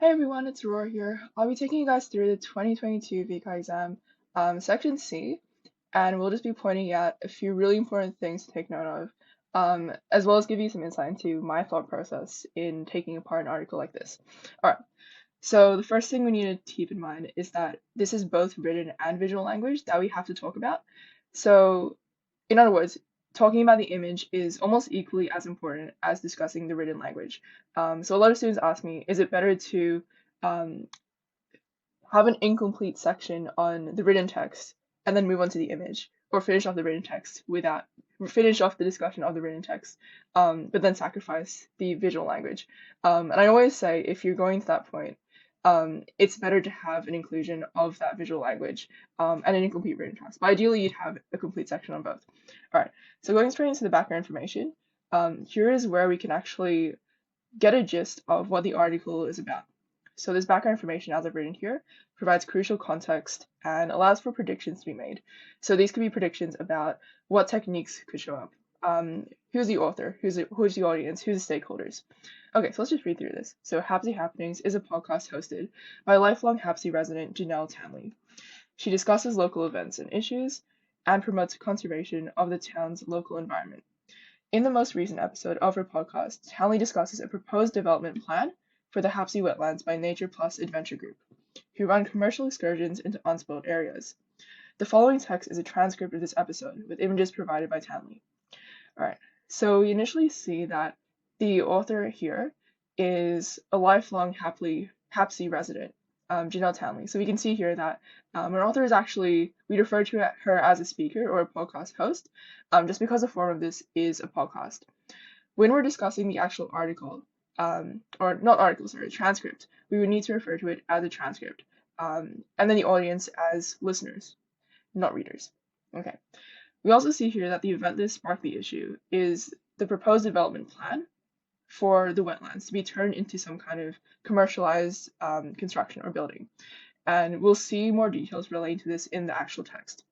Hey everyone, it's Aurora here. I'll be taking you guys through the 2022 VCAA exam, section C, and we'll just be pointing out a few really important things to take note of, as well as give you some insight into my thought process in taking apart an article like this. Alright, so the first thing we need to keep in mind is that this is both written and visual language that we have to talk about. So, in other words, talking about the image is almost equally as important as discussing the written language. So a lot of students ask me, is it better to um, have an incomplete section on the written text and then move on to the image, or finish off the written text without finish off the discussion of the written text, but then sacrifice the visual language. And I always say, if you're going to that point, it's better to have an inclusion of that visual language and an incomplete written text. But ideally, you'd have a complete section on both. All right, so going straight into the background information, here is where we can actually get a gist of what the article is about. So this background information, as I've written here, provides crucial context and allows for predictions to be made. So these could be predictions about what techniques could show up. Who's the author? Who's the audience? Who's the stakeholders? Okay, so let's just read through this. So Hapsy Happenings is a podcast hosted by lifelong Hapsy resident Janelle Tanley. She discusses local events and issues and promotes conservation of the town's local environment. In the most recent episode of her podcast, Tanley discusses a proposed development plan for the Hapsy Wetlands by Nature Plus Adventure Group, who run commercial excursions into unspoiled areas. The following text is a transcript of this episode, with images provided by Tanley. Alright, so we initially see that the author here is a lifelong Hapsy resident, Janelle Tanley. So we can see here that our author is actually, we refer to her as a speaker or a podcast host, just because the form of this is a podcast. When we're discussing the actual article, or not article, sorry, transcript, we would need to refer to it as a transcript, and then the audience as listeners, not readers. Okay. We also see here that the event that sparked the issue is the proposed development plan for the wetlands to be turned into some kind of commercialized construction or building. And we'll see more details relating to this in the actual text.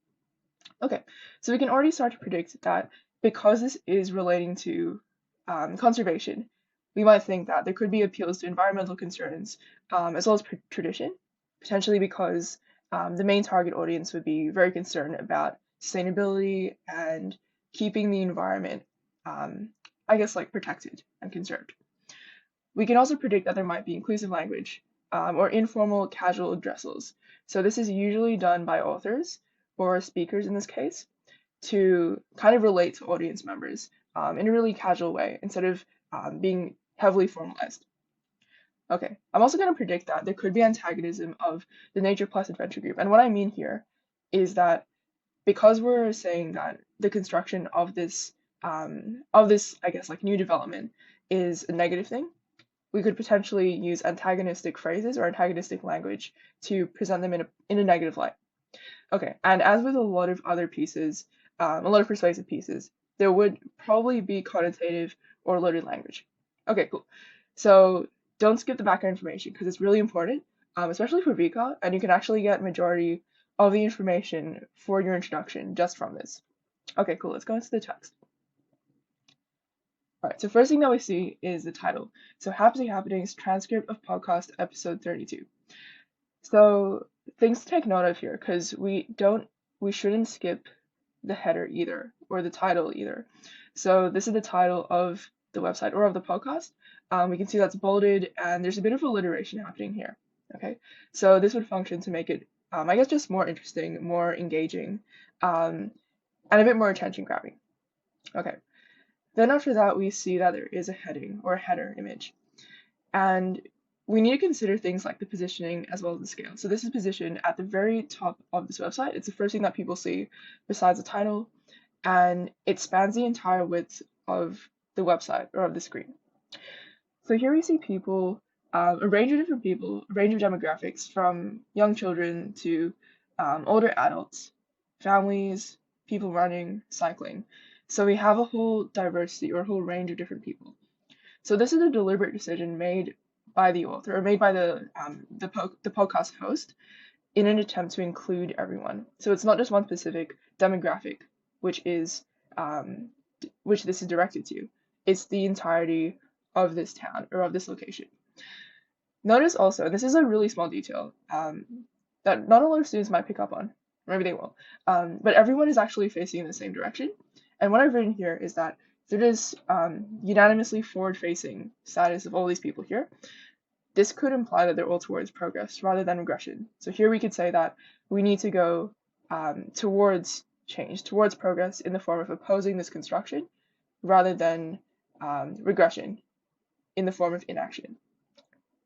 Okay, so we can already start to predict that because this is relating to conservation, we might think that there could be appeals to environmental concerns as well as tradition, potentially because the main target audience would be very concerned about sustainability and keeping the environment, I guess, like protected and conserved. We can also predict that there might be inclusive language or informal casual addressals. So this is usually done by authors or speakers in this case to kind of relate to audience members in a really casual way instead of being heavily formalized. Okay, I'm also going to predict that there could be antagonism of the Nature Plus Adventure Group. And what I mean here is that because we're saying that the construction of this, I guess, like new development is a negative thing, we could potentially use antagonistic phrases or antagonistic language to present them in a negative light. Okay, and as with a lot of other pieces, a lot of persuasive pieces, there would probably be connotative or loaded language. Okay, cool. So don't skip the background information because it's really important, especially for VCAA, and you can actually get majority of the information for your introduction just from this. Okay, cool. Let's go into the text. All right, so first thing that we see is the title. So Hapsy Happenings, transcript of podcast episode 32. So things to take note of here, because we shouldn't skip the header either, or the title either. So this is the title of the website or of the podcast. We can see that's bolded and there's a bit of alliteration happening here. Okay, so this would function to make it, I guess, just more interesting, more engaging, and a bit more attention grabbing. Okay. Then after that, we see that there is a heading or a header image. And we need to consider things like the positioning as well as the scale. So this is positioned at the very top of this website. It's the first thing that people see besides the title, and it spans the entire width of the website or of the screen. So here we see people, a range of different people, a range of demographics from young children to older adults, families, people running, cycling. So we have a whole diversity or a whole range of different people. So this is a deliberate decision made by the author or made by the podcast host in an attempt to include everyone. So it's not just one specific demographic, which this is directed to. It's the entirety of this town or of this location. Notice also, and this is a really small detail that not a lot of students might pick up on, maybe they will, but everyone is actually facing in the same direction. And what I've written here is that through this unanimously forward-facing status of all these people here, this could imply that they're all towards progress rather than regression. So here we could say that we need to go towards change, towards progress in the form of opposing this construction rather than regression in the form of inaction.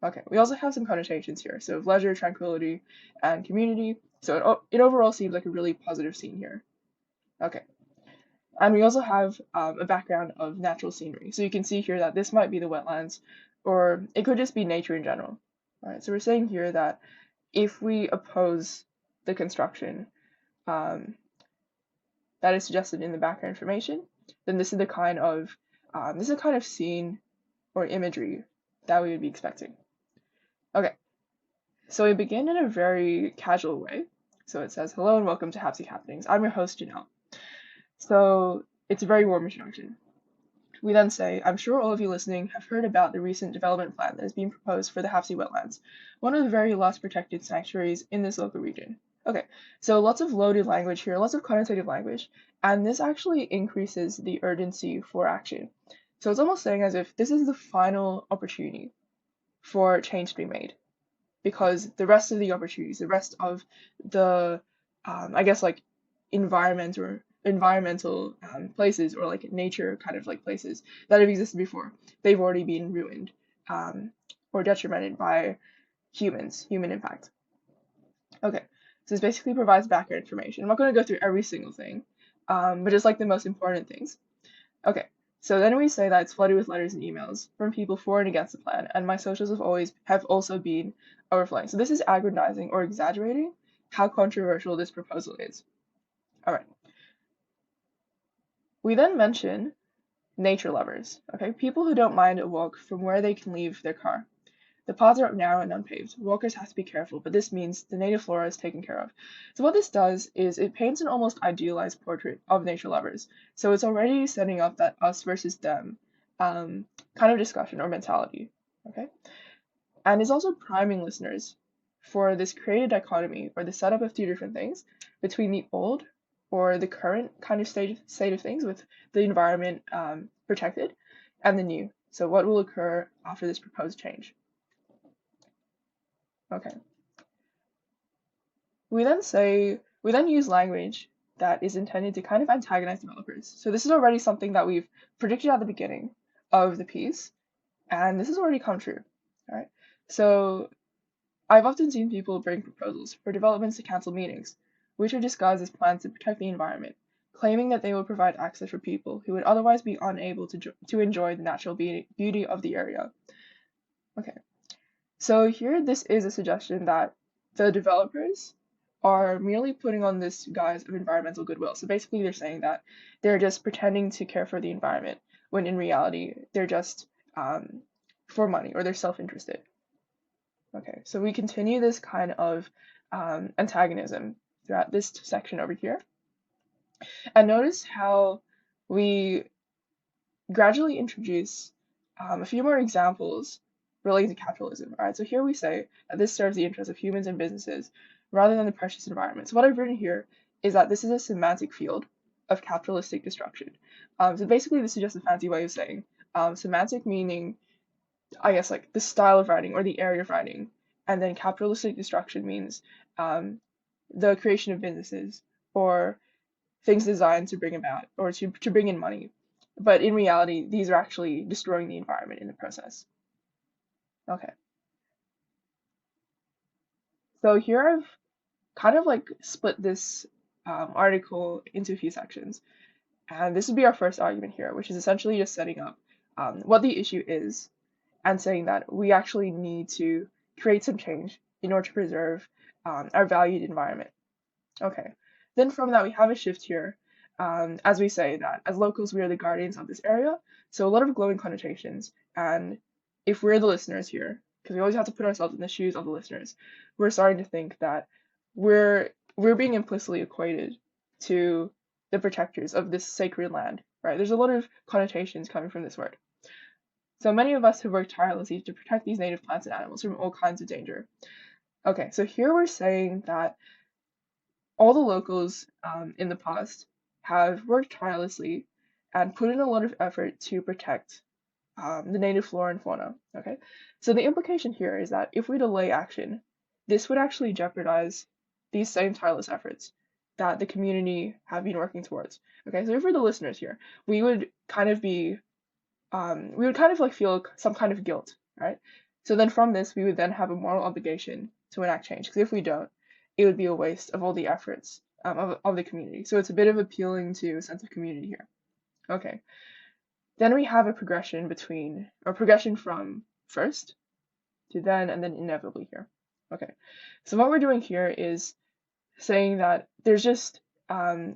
Okay, we also have some connotations here, so leisure, tranquility, and community. So it overall seems like a really positive scene here. Okay, and we also have a background of natural scenery. So you can see here that this might be the wetlands, or it could just be nature in general. All right, so we're saying here that if we oppose the construction that is suggested in the background information, then this is the kind of scene or imagery that we would be expecting. Okay, so we begin in a very casual way. So it says, hello and welcome to Hapsy Happenings. I'm your host, Janelle. So it's a very warm introduction. We then say, I'm sure all of you listening have heard about the recent development plan that is being proposed for the Hapsy wetlands, one of the very last protected sanctuaries in this local region. Okay, so lots of loaded language here, lots of connotative language, and this actually increases the urgency for action. So it's almost saying as if this is the final opportunity for change to be made, because the rest of the opportunities, the rest of the, I guess like environmental places or like nature kind of like places that have existed before, they've already been ruined or detrimented by human impact. Okay, so this basically provides background information. I'm not going to go through every single thing, but just like the most important things. Okay, so then we say that it's flooded with letters and emails from people for and against the plan, and my socials have also been overflowing. So this is aggrandizing or exaggerating how controversial this proposal is. All right. We then mention nature lovers, okay? People who don't mind a walk from where they can leave their car. The paths are narrow and unpaved. Walkers have to be careful, but this means the native flora is taken care of. So what this does is it paints an almost idealized portrait of nature lovers. So it's already setting up that us versus them kind of discussion or mentality, okay? And it's also priming listeners for this created dichotomy or the setup of two different things between the old or the current kind of state of things with the environment protected and the new. So what will occur after this proposed change? Okay. We then use language that is intended to kind of antagonize developers. So this is already something that we've predicted at the beginning of the piece, and this has already come true. All right. So I've often seen people bring proposals for developments to cancel meetings, which are disguised as plans to protect the environment, claiming that they will provide access for people who would otherwise be unable to enjoy the natural beauty of the area. Okay. So here, this is a suggestion that the developers are merely putting on this guise of environmental goodwill. So basically, they're saying that they're just pretending to care for the environment, when in reality, they're just for money or they're self-interested. Okay, so we continue this kind of antagonism throughout this section over here. And notice how we gradually introduce a few more examples relating to capitalism. All right, so here we say that this serves the interests of humans and businesses rather than the precious environment. So what I've written here is that this is a semantic field of capitalistic destruction. So basically, this is just a fancy way of saying semantic meaning, I guess, like the style of writing or the area of writing, and then capitalistic destruction means the creation of businesses or things designed to bring about or to bring in money. But in reality, these are actually destroying the environment in the process. Okay. So here I've kind of like split this article into a few sections. And this would be our first argument here, which is essentially just setting up what the issue is and saying that we actually need to create some change in order to preserve our valued environment. Okay. Then from that, we have a shift here as we say that as locals, we are the guardians of this area. So a lot of glowing connotations. And if we're the listeners here, because we always have to put ourselves in the shoes of the listeners, we're starting to think that we're being implicitly equated to the protectors of this sacred land, right? There's a lot of connotations coming from this word. So many of us have worked tirelessly to protect these native plants and animals from all kinds of danger. Okay, so here we're saying that all the locals in the past have worked tirelessly and put in a lot of effort to protect the native flora and fauna. Okay, so the implication here is that if we delay action, this would actually jeopardize these same tireless efforts that the community have been working towards. Okay, so for the listeners here, we would kind of be, we would kind of like feel some kind of guilt, right? So then from this, we would then have a moral obligation to enact change, because if we don't, it would be a waste of all the efforts of the community. So it's a bit of appealing to a sense of community here. Okay. Then we have a progression from first to then and then inevitably here. Okay, so what we're doing here is saying that there's just a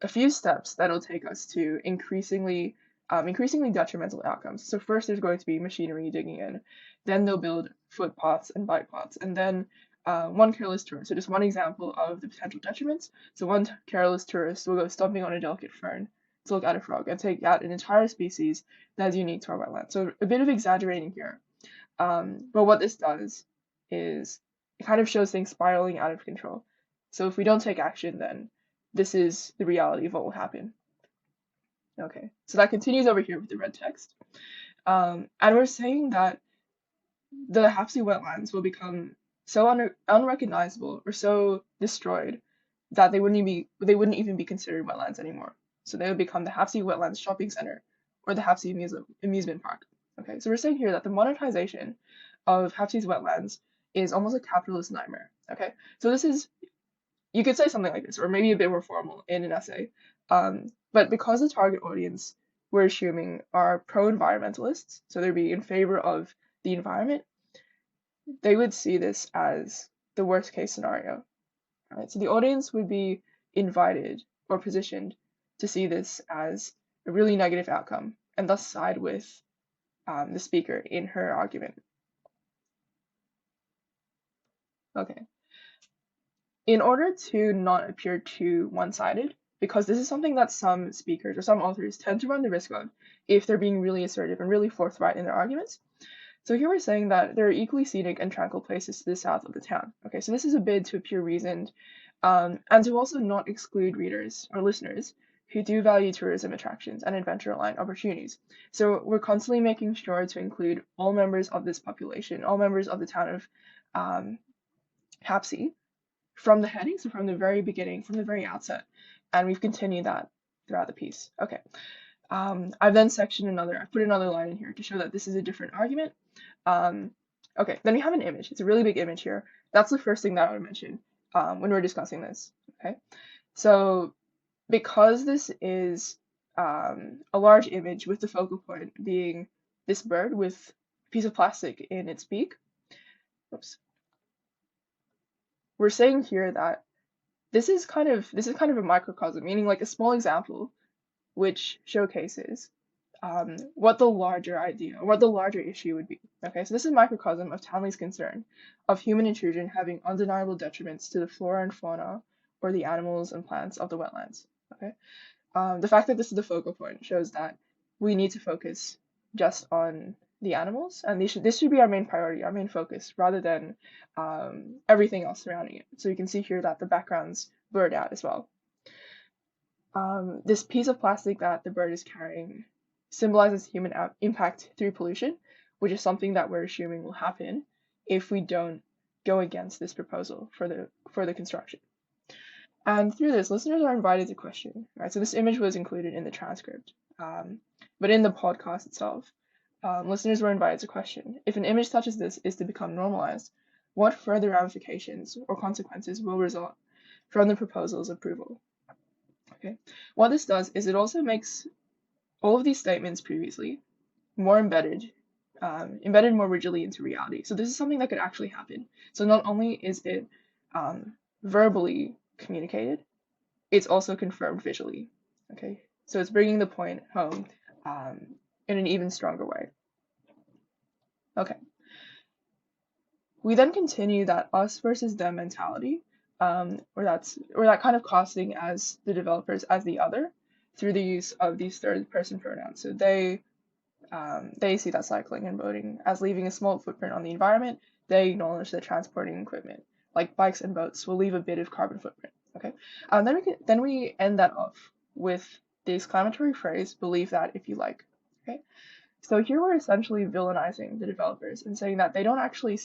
few steps that'll take us to increasingly detrimental outcomes. So first there's going to be machinery digging in, then they'll build footpaths and bike paths, and then one careless tourist. So just one example of the potential detriments. So one careless tourist will go stomping on a delicate fern to look at a frog and take out an entire species that is unique to our wetland. So a bit of exaggerating here. But what this does is it kind of shows things spiraling out of control. So if we don't take action, then this is the reality of what will happen. Okay, so that continues over here with the red text. And we're saying that the Hapsi wetlands will become so unrecognizable or so destroyed that they wouldn't even be considered wetlands anymore. So they would become the Hapsi Wetlands Shopping Center or the Hapsi Amusement Park. Okay, so we're saying here that the monetization of Hapsi's wetlands is almost a capitalist nightmare. Okay, so this is, you could say something like this, or maybe a bit more formal in an essay. But because the target audience we're assuming are pro-environmentalists, so they'd be in favor of the environment, they would see this as the worst case scenario. Right? So the audience would be invited or positioned to see this as a really negative outcome and thus side with the speaker in her argument. Okay. In order to not appear too one-sided, because this is something that some speakers or some authors tend to run the risk of if they're being really assertive and really forthright in their arguments. So here we're saying that there are equally scenic and tranquil places to the south of the town. Okay, so this is a bid to appear reasoned and to also not exclude readers or listeners who do value tourism attractions and adventure-aligned opportunities. So we're constantly making sure to include all members of this population, all members of the town of Hapsi, from the heading, so from the very beginning, from the very outset, and we've continued that throughout the piece. Okay, I've then I've put another line in here to show that this is a different argument. Okay, then we have an image. It's a really big image here. That's the first thing that I would mention when we're discussing this. Okay, so because this is a large image with the focal point being this bird with a piece of plastic in its beak, oops, we're saying here that this is kind of a microcosm, meaning like a small example which showcases what the larger idea, what the larger issue would be. Okay, so this is a microcosm of Townley's concern of human intrusion having undeniable detriments to the flora and fauna or the animals and plants of the wetlands. Okay, the fact that this is the focal point shows that we need to focus just on the animals, and this should be our main priority, our main focus, rather than everything else surrounding it. So you can see here that the background's blurred out as well. This piece of plastic that the bird is carrying symbolizes human impact through pollution, which is something that we're assuming will happen if we don't go against this proposal for the construction. And through this, listeners are invited to question, right? So this image was included in the transcript, but in the podcast itself, listeners were invited to question, if an image such as this is to become normalized, what further ramifications or consequences will result from the proposal's approval? Okay, what this does is it also makes all of these statements previously more embedded more rigidly into reality. So this is something that could actually happen. So not only is it verbally communicated, it's also confirmed visually. Okay, so it's bringing the point home in an even stronger way. Okay, we then continue that us versus them mentality, or that kind of casting as the developers as the other through the use of these third person pronouns. So they, they see that cycling and boating as leaving a small footprint on the environment. They acknowledge that transporting equipment like bikes and boats will leave a bit of carbon footprint. Okay, then we end that off with the exclamatory phrase "believe that if you like." Okay, so here we're essentially villainizing the developers and saying that they don't actually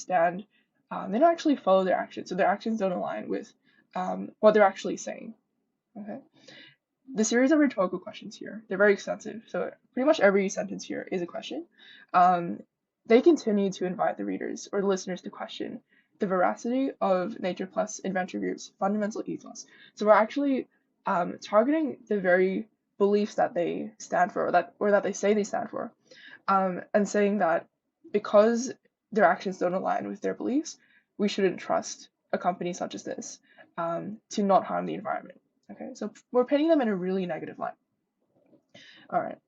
follow their actions, so their actions don't align with what they're actually saying. Okay. The series of rhetorical questions here, they're very extensive, so pretty much every sentence here is a question. They continue to invite the readers or the listeners to question the veracity of Nature Plus Adventure Group's fundamental ethos. So we're actually targeting the very beliefs that they stand for, or that they say they stand for, and saying that because their actions don't align with their beliefs, we shouldn't trust a company such as this to not harm the environment. Okay, so we're painting them in a really negative light. All right.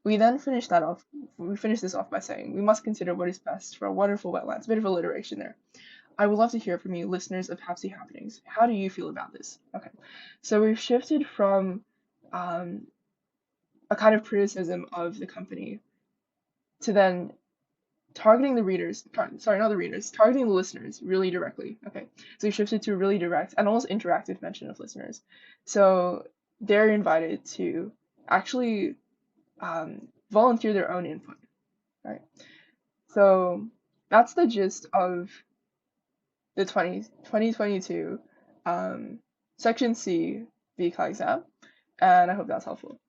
We finish this off by saying we must consider what is best for our wonderful wetlands. A bit of alliteration there. I would love to hear from you, listeners of Hapsy Happenings. How do you feel about this? Okay, so we've shifted from a kind of criticism of the company to then targeting the readers, sorry, not the readers, targeting the listeners really directly. Okay, so we shifted to a really direct and almost interactive mention of listeners. So they're invited to actually volunteer their own input. Right. So that's the gist of the 2022 Section C VCAA exam, and I hope that's helpful.